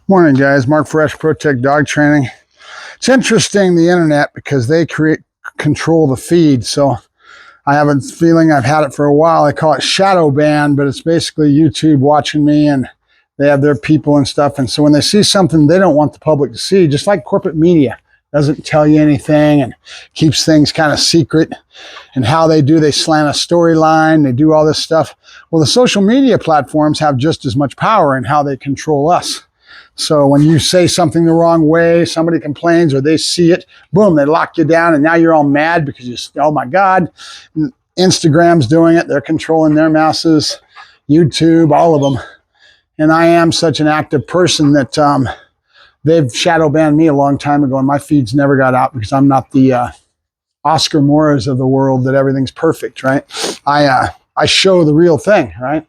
Morning, guys. Mark Ferrasci, Protect Dog Training. It's interesting, the internet, because they control the feed. So I have a feeling, I've had it for a while. I call it shadow ban, but it's basically YouTube watching me, and they have their people and stuff. And so when they see something they don't want the public to see, just like corporate media doesn't tell you anything and keeps things kind of secret, and how they slant a storyline, they do all this stuff. Well, the social media platforms have just as much power in how they control us. So when you say something the wrong way, somebody complains or they see it, boom, they lock you down, and now you're all mad because you say, oh my God, Instagram's doing it. They're controlling their masses, YouTube, all of them. And I am such an active person that they've shadow banned me a long time ago, and my feeds never got out because I'm not the Oscar Moras of the world that everything's perfect, right? I show the real thing, right?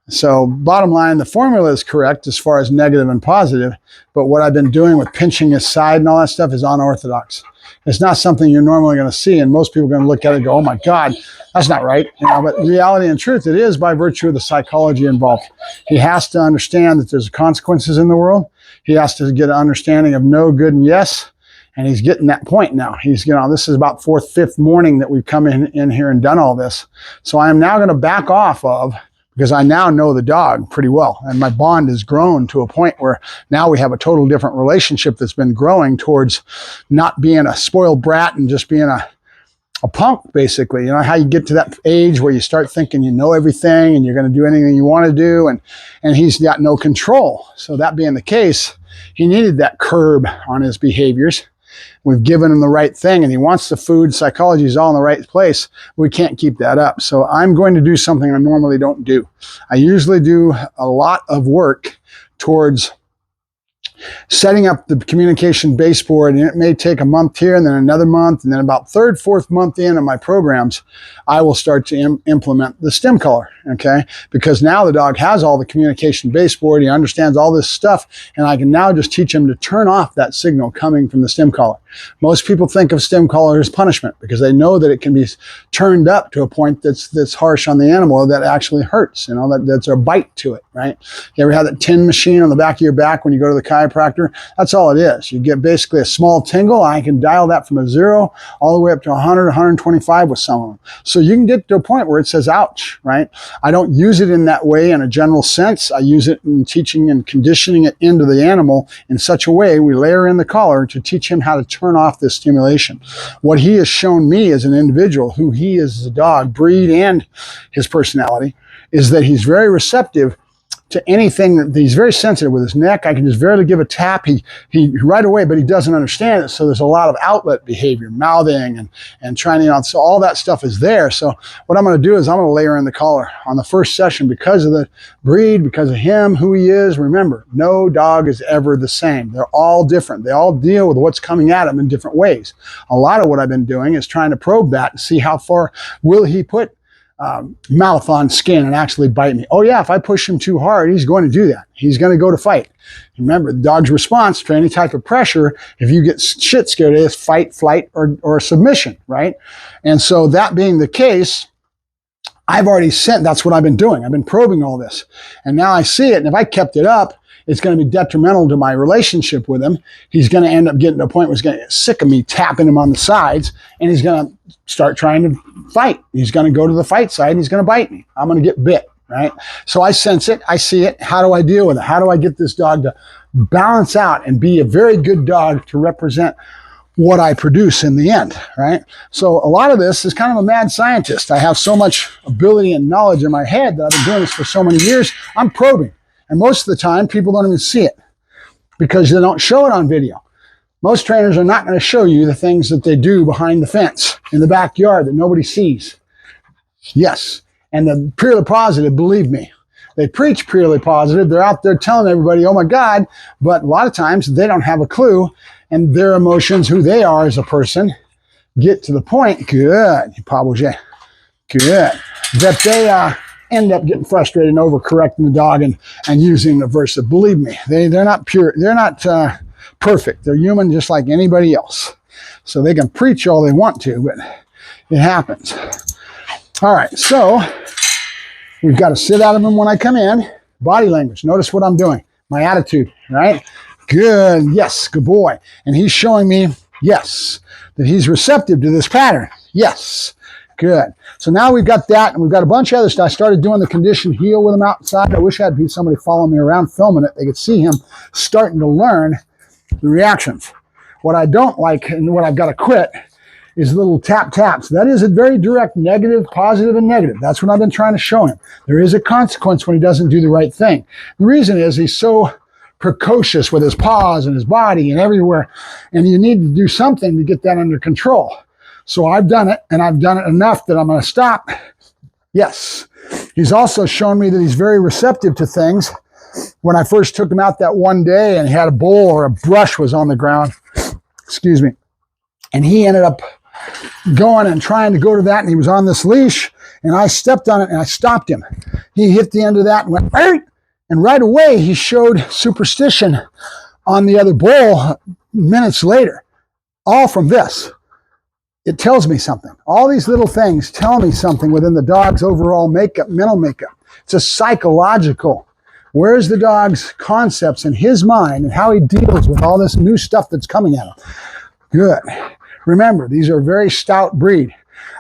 So bottom line, the formula is correct as far as negative and positive, but what I've been doing with pinching his side and all that stuff is unorthodox. It's not something you're normally going to see, and most people are going to look at it and go, oh my God, that's not right. But reality and truth, it is by virtue of the psychology involved. He has to understand that there's consequences in the world. He has to get an understanding of no, good, and yes. And he's getting that point now. This is about fourth, fifth morning that we've come in here and done all this. So I am now going to back off of, because I now know the dog pretty well, and my bond has grown to a point where now we have a total different relationship that's been growing towards not being a spoiled brat and just being a punk, basically. You know how you get to that age where you start thinking you know everything and you're going to do anything you want to do, and he's got no control. So that being the case, he needed that curb on his behaviors. We've given him the right thing, and he wants the food. Psychology is all in the right place. We can't keep that up. So I'm going to do something I normally don't do. I usually do a lot of work towards setting up the communication baseboard, and it may take a month here and then another month, and then about third, fourth month in my programs, I will start to implement the stim collar, okay? Because now the dog has all the communication baseboard, he understands all this stuff, and I can now just teach him to turn off that signal coming from the stim collar. Most people think of stim collar as punishment because they know that it can be turned up to a point that's harsh on the animal that actually hurts, that's a bite to it, right? You ever had that tin machine on the back of your back when you go to the chiropractor? That's all it is. You get basically a small tingle. I can dial that from a 0 all the way up to 100, 125 with some of them. So you can get to a point where it says, ouch, right? I don't use it in that way in a general sense. I use it in teaching and conditioning it into the animal in such a way we layer in the collar to teach him how to turn off this stimulation. What he has shown me as an individual, who he is as a dog, breed, and his personality, is that he's very receptive to anything. That he's very sensitive with his neck. I can just barely give a tap. He right away, but he doesn't understand it. So there's a lot of outlet behavior, mouthing and trying to, so all that stuff is there. So what I'm going to do is I'm going to layer in the collar on the first session because of the breed, because of him, who he is. Remember, no dog is ever the same. They're all different. They all deal with what's coming at them in different ways. A lot of what I've been doing is trying to probe that and see how far will he put mouth on skin and actually bite me. Oh yeah, if I push him too hard, he's going to do that. He's going to go to fight. Remember, the dog's response to any type of pressure, if you get shit scared, is fight, flight, or submission, right? And so that being the case, I've already sent, that's what I've been doing. I've been probing all this. And now I see it, and if I kept it up, it's going to be detrimental to my relationship with him. He's going to end up getting to a point where he's going to get sick of me tapping him on the sides, and he's going to start trying to fight. He's going to go to the fight side, and he's going to bite me. I'm going to get bit, right? So I sense it. I see it. How do I deal with it? How do I get this dog to balance out and be a very good dog to represent what I produce in the end, right? So a lot of this is kind of a mad scientist. I have so much ability and knowledge in my head that I've been doing this for so many years. I'm probing. And most of the time, people don't even see it because they don't show it on video. Most trainers are not going to show you the things that they do behind the fence in the backyard that nobody sees. Yes. And the purely positive, believe me, they preach purely positive. They're out there telling everybody, oh my God, but a lot of times they don't have a clue, and their emotions, who they are as a person, get to the point, good, that they end up getting frustrated and overcorrecting the dog and using the aversive. Believe me, they're not pure. They're not perfect. They're human just like anybody else. So they can preach all they want to, but it happens. All right, so we've got to sit out of them when I come in. Body language. Notice what I'm doing. my attitude, right? Good. Yes, good boy. And he's showing me, yes, that he's receptive to this pattern. Yes. Good. So now we've got that, and we've got a bunch of other stuff. I started doing the conditioned heel with him outside. I wish I had somebody following me around filming it. They could see him starting to learn the reactions. What I don't like and what I've got to quit is little tap taps. That is a very direct negative, positive, and negative. That's what I've been trying to show him. There is a consequence when he doesn't do the right thing. The reason is he's so precocious with his paws and his body and everywhere, and you need to do something to get that under control. So I've done it, and I've done it enough that I'm going to stop. Yes. He's also shown me that he's very receptive to things. When I first took him out that one day and he had a bowl or a brush was on the ground, excuse me, and he ended up going and trying to go to that, and he was on this leash, and I stepped on it and I stopped him. He hit the end of that and went, "Arr!" And right away he showed superstition on the other bowl minutes later, all from this. It tells me something. All these little things tell me something within the dog's overall makeup, mental makeup. It's a psychological. Where's the dog's concepts in his mind and how he deals with all this new stuff that's coming at him? Good. Remember, these are a very stout breed.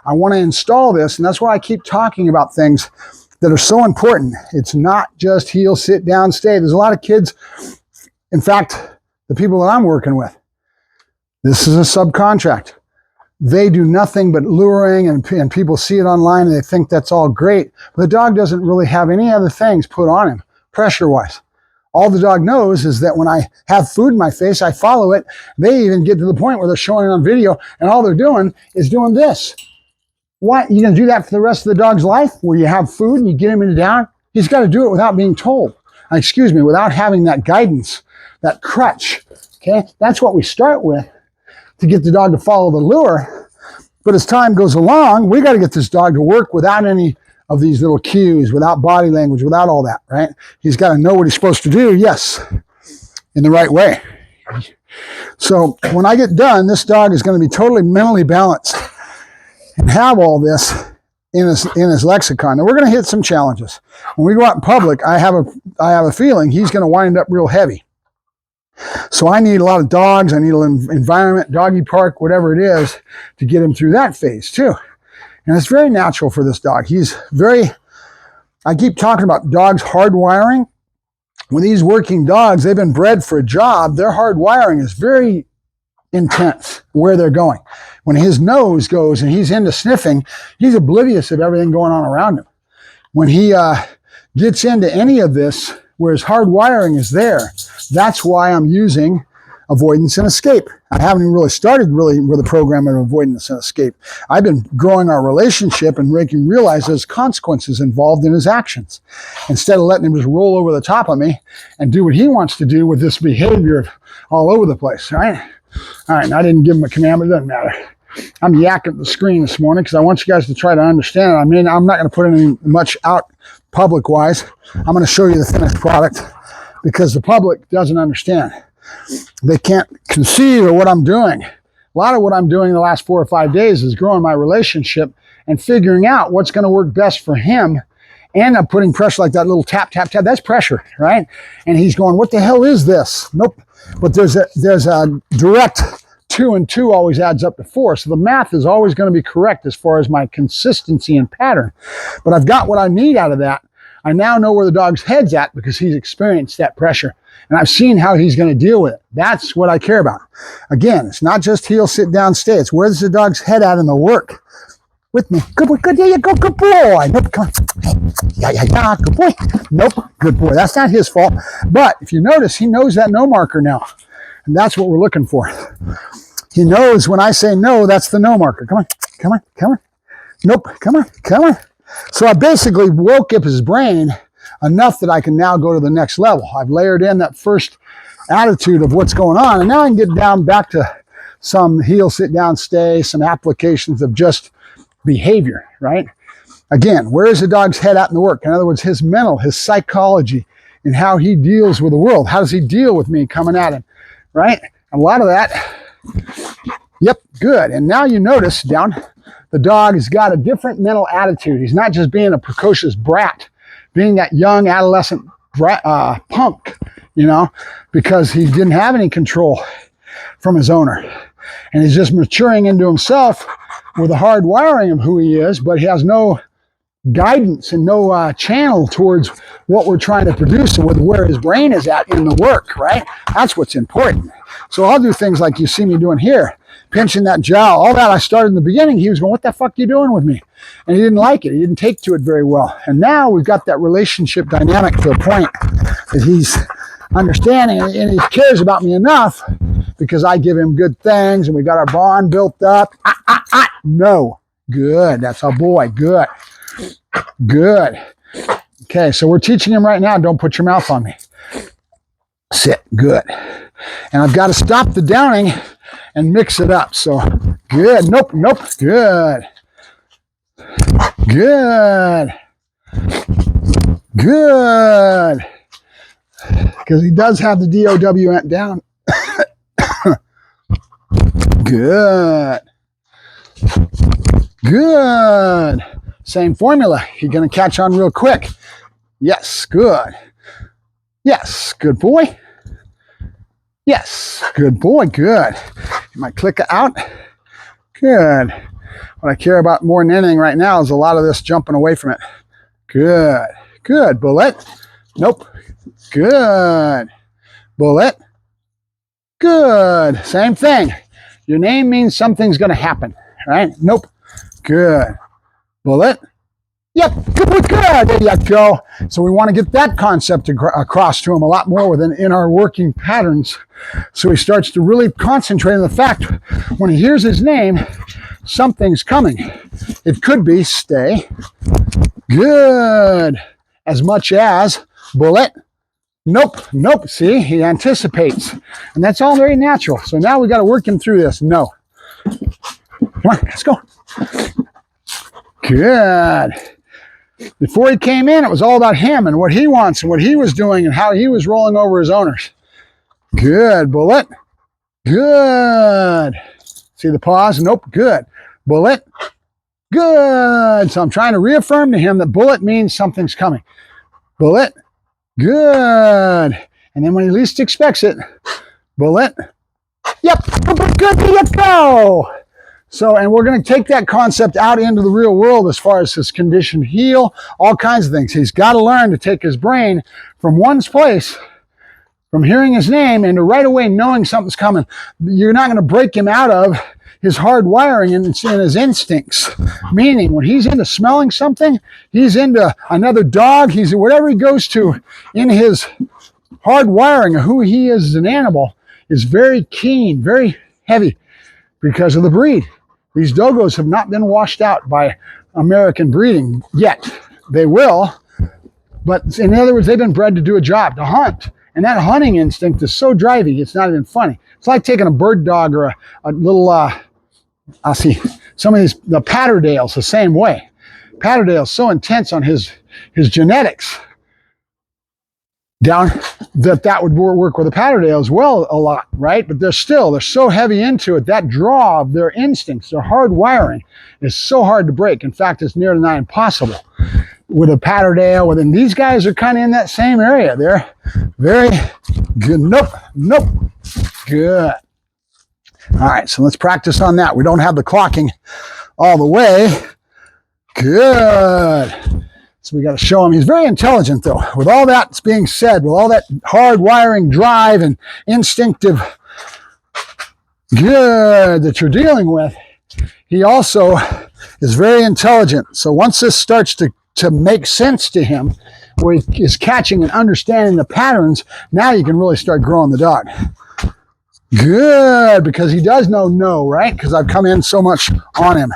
I want to install this, and that's why I keep talking about things that are so important. It's not just heel, sit down, stay. There's a lot of kids, in fact, the people that I'm working with, this is a subcontract. They do nothing but luring, and people see it online and they think that's all great. But the dog doesn't really have any other things put on him, pressure-wise. All the dog knows is that when I have food in my face, I follow it. They even get to the point where they're showing it on video, and all they're doing is doing this. What? You going to do that for the rest of the dog's life, where you have food and you get him into down? He's got to do it without being told. Excuse me, without having that guidance, that crutch. Okay? That's what we start with to get the dog to follow the lure. But as time goes along, we got to get this dog to work without any of these little cues, without body language, without all that, right? He's got to know what he's supposed to do, yes, in the right way. So when I get done, this dog is going to be totally mentally balanced and have all this in his lexicon. Now we're going to hit some challenges. When we go out in public, I have a feeling he's going to wind up real heavy. So I need a lot of dogs. I need an environment, doggy park, whatever it is, to get him through that phase too. And it's very natural for this dog. I keep talking about dogs' hardwiring. When these working dogs, they've been bred for a job, their hardwiring is very intense where they're going. When his nose goes and he's into sniffing, he's oblivious of everything going on around him. When he gets into any of this, where his hardwiring is there, that's why I'm using avoidance and escape. I haven't even really started with a program of avoidance and escape. I've been growing our relationship and making him realize there's consequences involved in his actions. Instead of letting him just roll over the top of me and do what he wants to do with this behavior all over the place, right? All right, and I didn't give him a command, but it doesn't matter. I'm yakking at the screen this morning because I want you guys to try to understand it. I mean, I'm not going to put any much out public-wise. I'm going to show you the finished product because the public doesn't understand. They can't conceive of what I'm doing. A lot of what I'm doing in the last 4 or 5 days is growing my relationship and figuring out what's going to work best for him. And I'm putting pressure like that little tap, tap, tap. That's pressure, right? And he's going, what the hell is this? Nope. But there's a direct 2 and 2 always adds up to 4. So the math is always going to be correct as far as my consistency and pattern. But I've got what I need out of that. I now know where the dog's head's at because he's experienced that pressure. And I've seen how he's going to deal with it. That's what I care about. Again, it's not just heel, sit down, stay. It's where's the dog's head at in the work. With me. Good boy. Good. There you go. Good boy. Nope. Come on. Yeah. Good boy. Nope. Good boy. That's not his fault. But if you notice, he knows that no marker now. And that's what we're looking for. He knows when I say no, that's the no marker. Come on. Come on. Come on. Nope. Come on. Come on. So I basically woke up his brain enough that I can now go to the next level. I've layered in that first attitude of what's going on, and now I can get down back to some heel, sit down, stay, some applications of just behavior, right? Again, where is the dog's head at in the work? In other words, his mental, his psychology, and how he deals with the world. How does he deal with me coming at him, right? A lot of that, yep, good. And now you notice down, the dog has got a different mental attitude. He's not just being a precocious brat, being that young adolescent punk. you know, because he didn't have any control from his owner. And he's just maturing into himself with a hard wiring of who he is, but he has no guidance and no channel towards what we're trying to produce and with where his brain is at in the work, right? That's what's important. So I'll do things like you see me doing here, pinching that jowl, all that I started in the beginning. He was going, what the fuck are you doing with me? And he didn't like it. He didn't take to it very well. And now we've got that relationship dynamic to a point that he's understanding and he cares about me enough because I give him good things and we got our bond built up. No. Good. That's our boy. Good. Good. Okay, so we're teaching him right now, don't put your mouth on me. Sit. Good. And I've got to stop the downing and mix it up. So, good. Nope. Good. Good. Good. Because he does have the DOW down. Good. Good. Same formula. You're going to catch on real quick. Yes. Good. Yes. Good boy. Yes. Good boy. Good. You might click it out. Good. What I care about more than anything right now is a lot of this jumping away from it. Good. Good. Bullet. Nope. Good. Bullet. Good. Same thing. Your name means something's going to happen, right? Nope. Good. Bullet. Yep. Good. There you go. So we want to get that concept across to him a lot more in our working patterns. So he starts to really concentrate on the fact when he hears his name, something's coming. It could be stay. Good. As much as bullet. Nope. See, he anticipates. And that's all very natural. So now we got to work him through this. No. Come on, let's go. Good. Before he came in, it was all about him and what he wants and what he was doing and how he was rolling over his owners. Good. Bullet. Good. See the pause? Nope. Good. Bullet. Good. So I'm trying to reaffirm to him that bullet means something's coming. Bullet. Good. And then when he least expects it, bullet. Yep. Good. There you go. So, and we're going to take that concept out into the real world as far as his conditioned heel, all kinds of things. He's got to learn to take his brain from one's place, from hearing his name, into right away knowing something's coming. You're not going to break him out of his hard wiring and his instincts. Meaning, when he's into smelling something, he's into another dog, he's whatever he goes to in his hard wiring of who he is as an animal is very keen, very heavy because of the breed. These dogos have not been washed out by American breeding yet. They will, but in other words, they've been bred to do a job, to hunt. And that hunting instinct is so driving, it's not even funny. It's like taking a bird dog or a little, I'll see, some of these, the Patterdales the same way. Patterdale's so intense on his genetics down that would work with a Patterdale as well a lot, right? But they're so heavy into it. That draw of their instincts, their hard wiring is so hard to break. In fact, it's near to nigh impossible. With a Patterdale, and these guys are kind of in that same area. They're very good. Nope. Good. All right, so let's practice on that. We don't have the clocking all the way. Good. So we got to show him. He's very intelligent, though. With all that being said, with all that hard wiring drive and instinctive good that you're dealing with, he also is very intelligent. So once this starts to make sense to him, where he is catching and understanding the patterns, now you can really start growing the dog. Good, because he does know no, right? Because I've come in so much on him.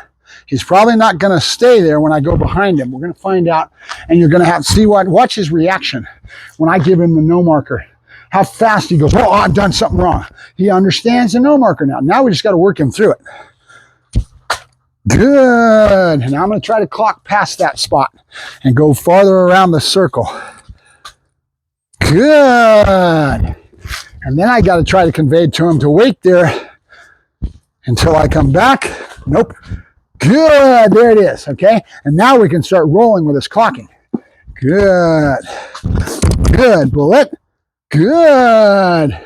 He's probably not going to stay there when I go behind him. We're going to find out, and you're going to have to see watch his reaction when I give him the no marker. How fast he goes, oh, I've done something wrong. He understands the no marker now. Now we just got to work him through it. Good. Now I'm going to try to clock past that spot and go farther around the circle. Good. And then I got to try to convey to him to wait there until I come back. Nope. Good. There it is. Okay. And now we can start rolling with this clocking. Good. Good. Bullet. Good.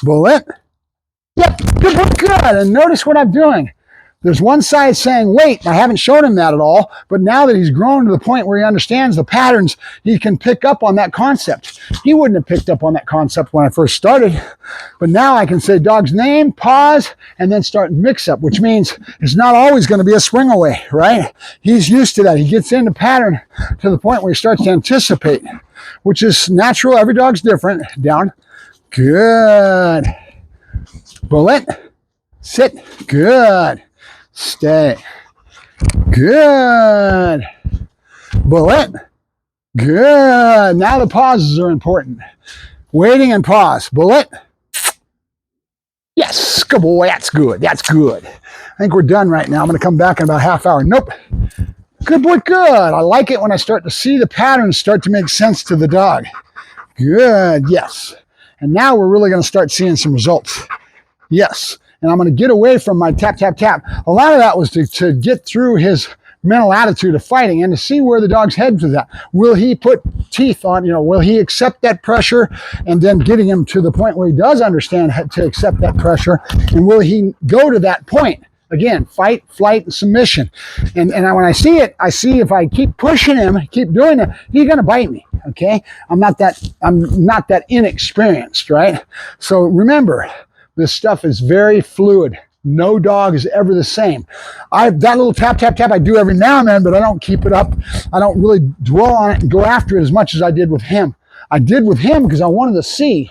Bullet. Yep, good, good. And notice what I'm doing. There's one side saying wait. I haven't shown him that at all, but now that he's grown to the point where he understands the patterns, he can pick up on that concept. He wouldn't have picked up on that concept when I first started, but now I can say dog's name, pause, and then start mix up, which means it's not always going to be a swing away, right? He's used to that. He gets into pattern to the point where he starts to anticipate, which is natural. Every dog's different. Down. Good. Bullet. Sit. Good. Stay. Good. Bullet. Good. Now the pauses are important. Waiting and pause. Bullet. Yes. Good boy. That's good. That's good. I think we're done right now. I'm going to come back in about a half hour. Nope. Good boy. Good. I like it when I start to see the patterns start to make sense to the dog. Good. Yes. And now we're really going to start seeing some results. Yes. And I'm going to get away from my tap, tap, tap. A lot of that was to get through his mental attitude of fighting and to see where the dog's head was at. Will he put teeth on, will he accept that pressure, and then getting him to the point where he does understand how to accept that pressure, and will he go to that point? Again, fight, flight, and submission. And when I see it, I see if I keep pushing him, keep doing it, he's going to bite me, okay? I'm not that inexperienced, right? So remember, this stuff is very fluid. No dog is ever the same. That little tap, tap, tap I do every now and then, but I don't keep it up. I don't really dwell on it and go after it as much as I did with him. I did with him because I wanted to see,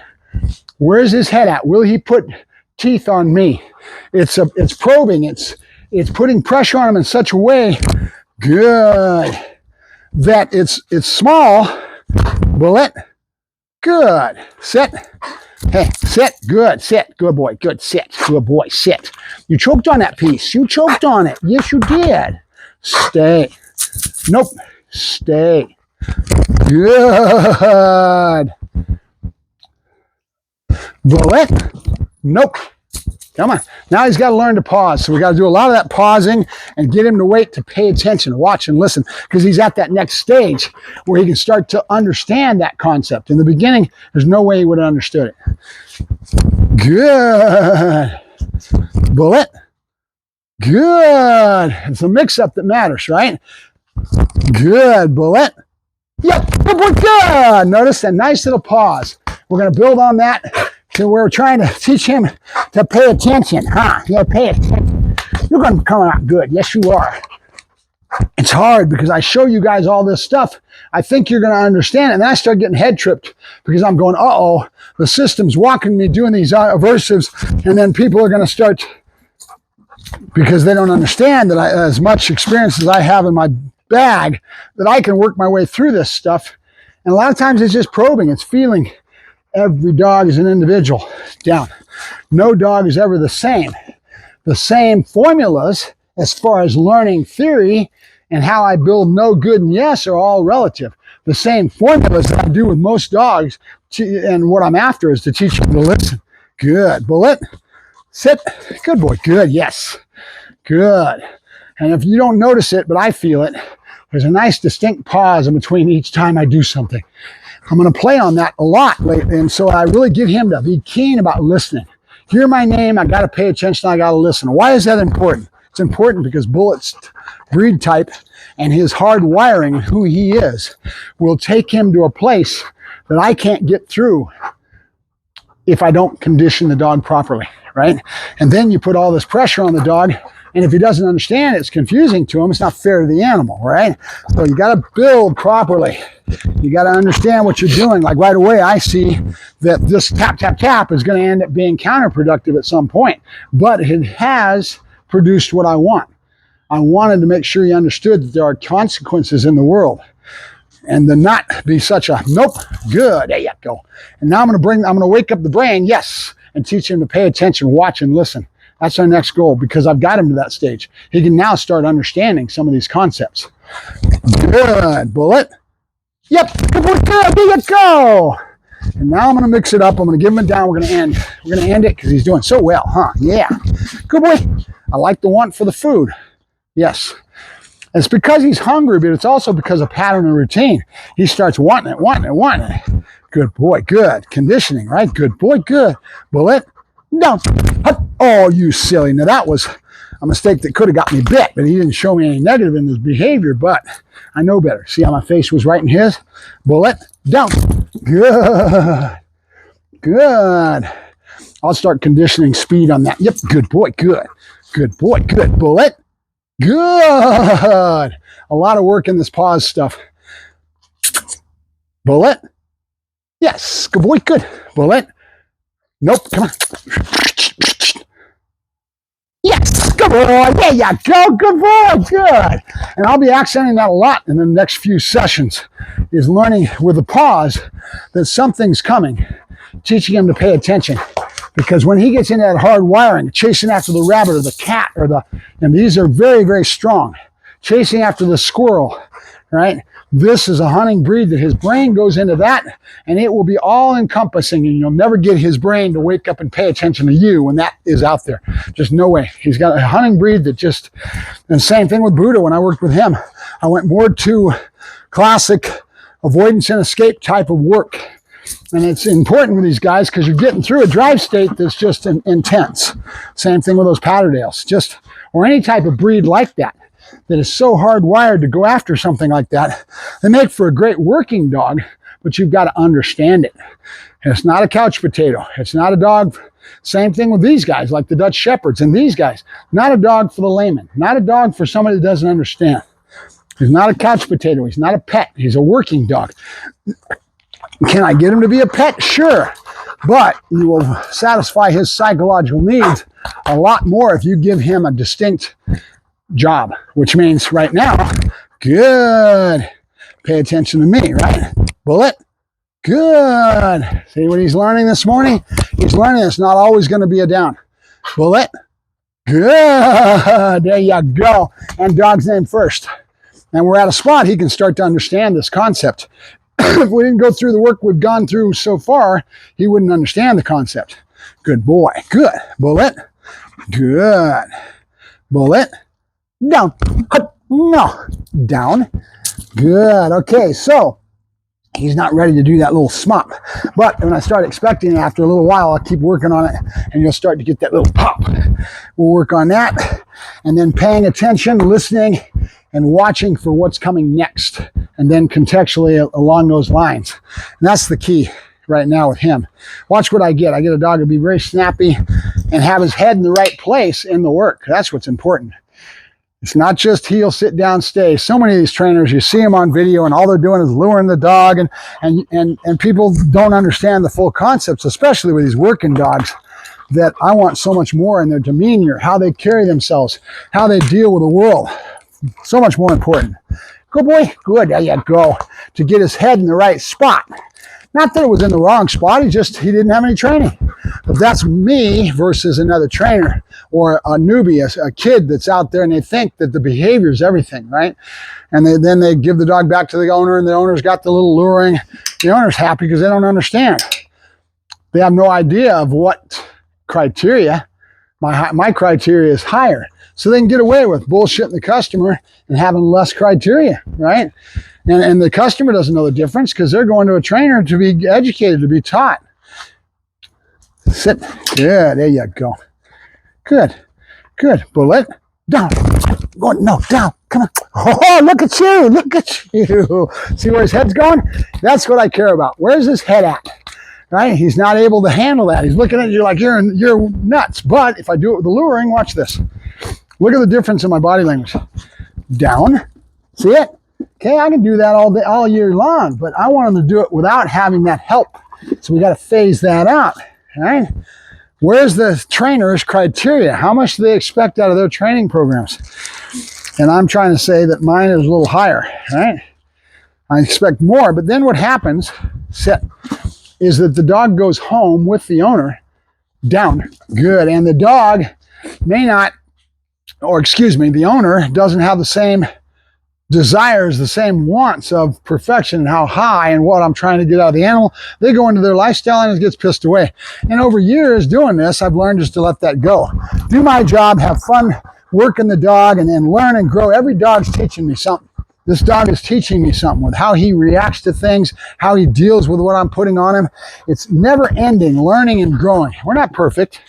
where's his head at? Will he put teeth on me? It's probing. It's putting pressure on him in such a way, good, that it's small. Bullet. Good. Sit. Hey, sit. Good. Sit. Good boy. Good. Sit. Good boy. Sit. You choked on that piece. You choked on it. Yes, you did. Stay. Nope. Stay. Good. Bullet. Nope. Come on. Now he's got to learn to pause. So we got to do a lot of that pausing and get him to wait, to pay attention, watch and listen, because he's at that next stage where he can start to understand that concept. In the beginning, there's no way he would have understood it. Good. Bullet. Good. It's the mix-up that matters, right? Good. Bullet. Yep. Good boy. Good. Notice a nice little pause. We're going to build on that. So we're trying to teach him to pay attention, huh? Yeah, pay attention. You're going to come out good. Yes, you are. It's hard because I show you guys all this stuff. I think you're going to understand it. And then I start getting head tripped because I'm going, uh-oh, the system's walking me doing these aversives. And then people are going to start, because they don't understand that as much experience as I have in my bag, that I can work my way through this stuff. And a lot of times it's just probing. It's feeling. Every dog is an individual. Down. No dog is ever the same. The same formulas as far as learning theory and how I build no, good, and yes are all relative. The same formulas that I do with most dogs, and what I'm after is to teach them to listen. Good. Bullet. Sit. Good boy. Good. Yes. Good. And if you don't notice it, but I feel it, there's a nice distinct pause in between each time I do something. I'm going to play on that a lot lately, and so I really get him to be keen about listening. Hear my name, I got to pay attention, I got to listen. Why is that important? It's important because Bullet's breed type and his hard wiring, who he is, will take him to a place that I can't get through if I don't condition the dog properly, right? And then you put all this pressure on the dog, and if he doesn't understand, it's confusing to him. It's not fair to the animal, right? So you got to build properly. You got to understand what you're doing. Like right away, I see that this tap, tap, tap is going to end up being counterproductive at some point. But it has produced what I want. I wanted to make sure he understood that there are consequences in the world. And to not be such a, nope, good, there you go. And now I'm going to wake up the brain, yes, and teach him to pay attention, watch, and listen. That's our next goal because I've got him to that stage. He can now start understanding some of these concepts. Good. Bullet. Yep. Good boy. Good. There you go. And now I'm going to mix it up. I'm going to give him a down. We're going to end. We're going to end it because he's doing so well, huh? Yeah. Good boy. I like the want for the food. Yes. It's because he's hungry, but it's also because of pattern and routine. He starts wanting it, wanting it, wanting it. Good boy. Good. Conditioning, right? Good boy. Good. Bullet. Down. Oh, you silly. Now that was a mistake that could have got me bit, but he didn't show me any negative in his behavior, but I know better. See how my face was right in his? Bullet. Down. Good. Good. I'll start conditioning speed on that. Yep. Good boy. Good. Good boy. Good. Bullet. Good. A lot of work in this pause stuff. Bullet. Yes. Good boy. Good. Bullet. Nope. Come on. Yes. Good boy. There you go. Good boy. Good. And I'll be accenting that a lot in the next few sessions, is learning with a pause that something's coming, teaching him to pay attention. Because when he gets into that hard wiring, chasing after the rabbit or the cat and these are very, very strong, chasing after the squirrel, right? This is a hunting breed that his brain goes into that, and it will be all encompassing, and you'll never get his brain to wake up and pay attention to you when that is out there. Just no way. He's got a hunting breed that just, and same thing with Buddha. When I worked with him, I went more to classic avoidance and escape type of work. And it's important with these guys because you're getting through a drive state that's just intense. Same thing with those Patterdales, or any type of breed like that is so hardwired to go after something like that. They make for a great working dog, but you've got to understand it. And it's not a couch potato. It's not a dog. Same thing with these guys, like the Dutch Shepherds and these guys. Not a dog for the layman. Not a dog for somebody that doesn't understand. He's not a couch potato. He's not a pet. He's a working dog. Can I get him to be a pet? Sure. But you will satisfy his psychological needs a lot more if you give him a distinct job, which means right now, good. Pay attention to me, right? Bullet. Good. See what he's learning this morning? He's learning it's not always going to be a down. Bullet. Good. There you go. And dog's name first. And we're at a spot he can start to understand this concept. If we didn't go through the work we've gone through so far, he wouldn't understand the concept. Good boy. Good. Bullet. Good. Bullet. Down. No. Down. Good. Okay, so he's not ready to do that little smop. But when I start expecting it after a little while, I'll keep working on it, and you'll start to get that little pop. We'll work on that, and then paying attention, listening, and watching for what's coming next, and then contextually along those lines. And that's the key right now with him. Watch what I get. I get a dog to be very snappy and have his head in the right place in the work. That's what's important. It's not just heel, sit down, stay. So many of these trainers, you see them on video and all they're doing is luring the dog, and people don't understand the full concepts, especially with these working dogs, that I want so much more in their demeanor, how they carry themselves, how they deal with the world. So much more important. Good boy. Good. There you go. To get his head in the right spot. Not that it was in the wrong spot. He didn't have any training. But that's me versus another trainer or a newbie, a kid that's out there, and they think that the behavior is everything, right? And then they give the dog back to the owner, and the owner's got the little luring. The owner's happy because they don't understand. They have no idea of what criteria. My criteria is higher. So they can get away with bullshitting the customer and having less criteria, right? And the customer doesn't know the difference because they're going to a trainer to be educated, to be taught. Sit. Good. There you go. Good. Good. Bullet. Down. Go. No, down. Come on. Oh, look at you. Look at you. See where his head's going? That's what I care about. Where's his head at? Right? He's not able to handle that. He's looking at you like you're nuts. But if I do it with the luring, watch this. Look at the difference in my body language. Down. See it? Okay, I can do that all day, all year long, but I want them to do it without having that help. So we got to phase that out. Right? Where's the trainer's criteria? How much do they expect out of their training programs? And I'm trying to say that mine is a little higher. Right? I expect more, but then what happens is that the dog goes home with the owner. Down. Good. And the dog may not, the owner doesn't have the same desires, the same wants of perfection and how high and what I'm trying to get out of the animal. They go into their lifestyle and it gets pissed away. And over years doing this, I've learned just to let that go. Do my job, have fun working the dog, and then learn and grow. Every dog's teaching me something. This dog is teaching me something with how he reacts to things, how he deals with what I'm putting on him. It's never ending, learning and growing. We're not perfect.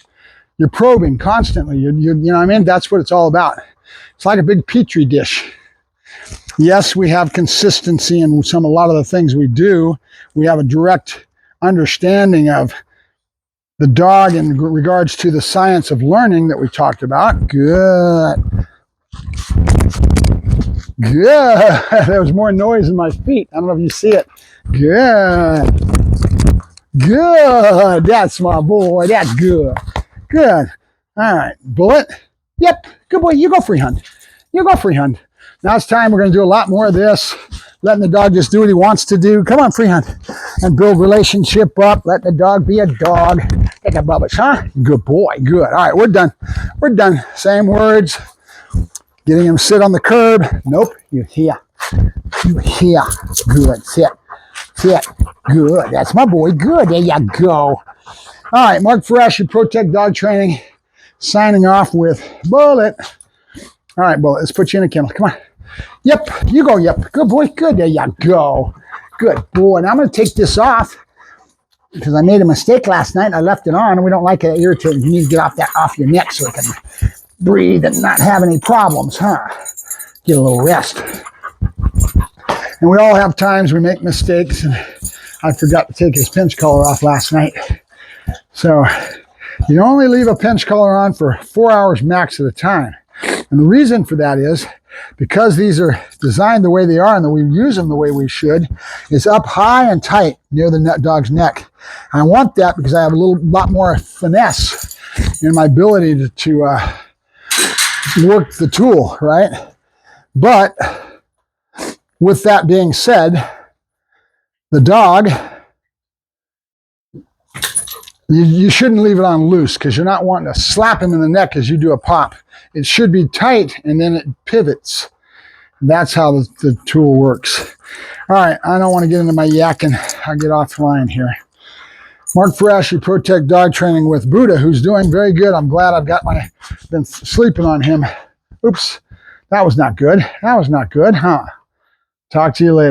You're probing constantly. You know what I mean? That's what it's all about. It's like a big petri dish. Yes, we have consistency in a lot of the things we do. We have a direct understanding of the dog in regards to the science of learning that we talked about. Good. Good. There was more noise in my feet. I don't know if you see it. Good. Good. That's my boy. That's good. Good. All right. Bullet. Yep. Good boy. You go free hunt. You go free hunt. Now it's time. We're going to do a lot more of this. Letting the dog just do what he wants to do. Come on, free hunt. And build relationship up. Let the dog be a dog. Take a bubbles, huh? Good boy. Good. All right. We're done. We're done. Same words. Getting him sit on the curb. Nope. You're here. You're here. Good. Sit. Sit. Good. That's my boy. Good. There you go. All right. Mark Ferrasci, Protect Dog Training, signing off with Bullet. All right, Bullet. Let's put you in a kennel. Come on. Yep. You go. Yep. Good boy. Good. There you go. Good boy. Now I'm going to take this off because I made a mistake last night. I left it on, and we don't like it irritating. You need to get off your neck so it can breathe and not have any problems, huh? Get a little rest. And we all have times we make mistakes, and I forgot to take his pinch collar off last night. So you only leave a pinch collar on for 4 hours max at a time. And the reason for that is because these are designed the way they are and that we use them the way we should, is up high and tight near the dog's neck. And I want that because I have a lot more finesse in my ability to work the tool, right? But with that being said, the dog, you shouldn't leave it on loose because you're not wanting to slap him in the neck as you do a pop. It should be tight and then it pivots. That's how the tool works. All right, I don't want to get into my yakking. I'll get offline here. Mark Ferrasci, Protect Dog Training with Buddha, who's doing very good. I'm glad been sleeping on him. Oops, that was not good. That was not good, huh? Talk to you later.